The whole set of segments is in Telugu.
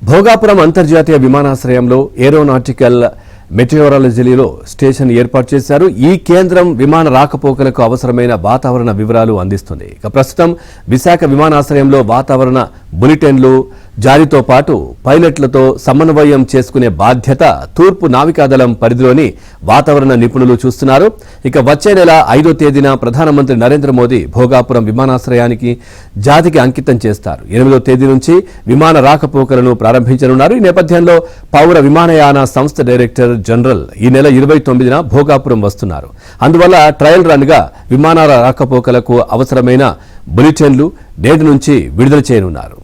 భోగాపురం అంతర్జాతీయ విమానాశ్రయంలో ఏరోనాటికల్ మెటీరియాలజీలో స్టేషన్ ఏర్పాటు చేశారు. ఈ కేంద్రం విమాన రాకపోకలకు అవసరమైన వాతావరణ వివరాలు అందిస్తుంది. ఇక ప్రస్తుతం విశాఖ విమానాశ్రయంలో వాతావరణ బులెటిన్లు జారీతో పాటు పైలట్లతో సమన్వయం చేసుకునే బాధ్యత తూర్పు నావికాదళం పరిధిలోని వాతావరణ నిపుణులు చూస్తున్నారు. ఇక వచ్చే నెల 5వ తేదీన ప్రధానమంత్రి నరేంద్ర మోదీ భోగాపురం విమానాశ్రయానికి జాతికి అంకితం చేస్తారు. 8వ తేదీ నుంచి విమాన రాకపోకలను ప్రారంభించనున్నారు. ఈ నేపథ్యంలో పౌర విమానయాన సంస్థ డైరెక్టర్ జనరల్ ఈ నెల 29న భోగాపురం వస్తున్నారు. అందువల్ల ట్రయల్ రన్ గా విమానాల రాకపోకలకు అవసరమైన బులెటిన్లు నేటి నుంచి విడుదల చేయనున్నారు.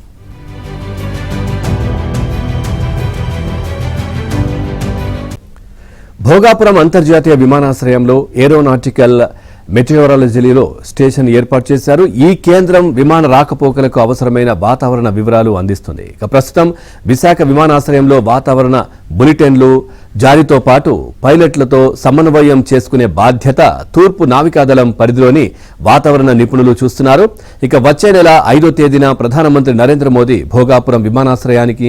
భోగాపురం అంతర్జాతీయ విమానాశ్రయంలో ఏరోనాటికల్ మెటీరియాలజీలో స్టేషన్ ఏర్పాటు చేశారు. ఈ కేంద్రం విమాన రాకపోకలకు అవసరమైన వాతావరణ వివరాలు అందిస్తుంది. ఇక ప్రస్తుతం విశాఖ విమానాశ్రయంలో వాతావరణ బులెటిన్లు జారీతో పాటు పైలట్లతో సమన్వయం చేసుకునే బాధ్యత తూర్పు నావికాదళం పరిధిలోని వాతావరణ నిపుణులు చూస్తున్నారు. ఇక వచ్చే నెల 5వ తేదీన ప్రధానమంత్రి నరేంద్ర మోదీ భోగాపురం విమానాశ్రయానికి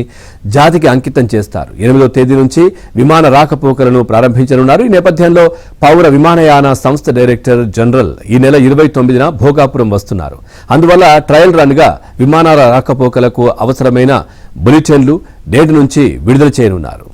జాతికి అంకితం చేస్తారు. 8వ తేదీ నుంచి విమాన రాకపోకలను ప్రారంభించనున్నారు. ఈ నేపథ్యంలో పౌర విమానయాన సంస్థ డైరెక్టర్ జనరల్ ఈ నెల 29న భోగాపురం వస్తున్నారు. అందువల్ల ట్రయల్ రన్ గా విమానాల రాకపోకలకు అవసరమైన బులెటిన్లు నేటి నుంచి విడుదల చేయనున్నారు.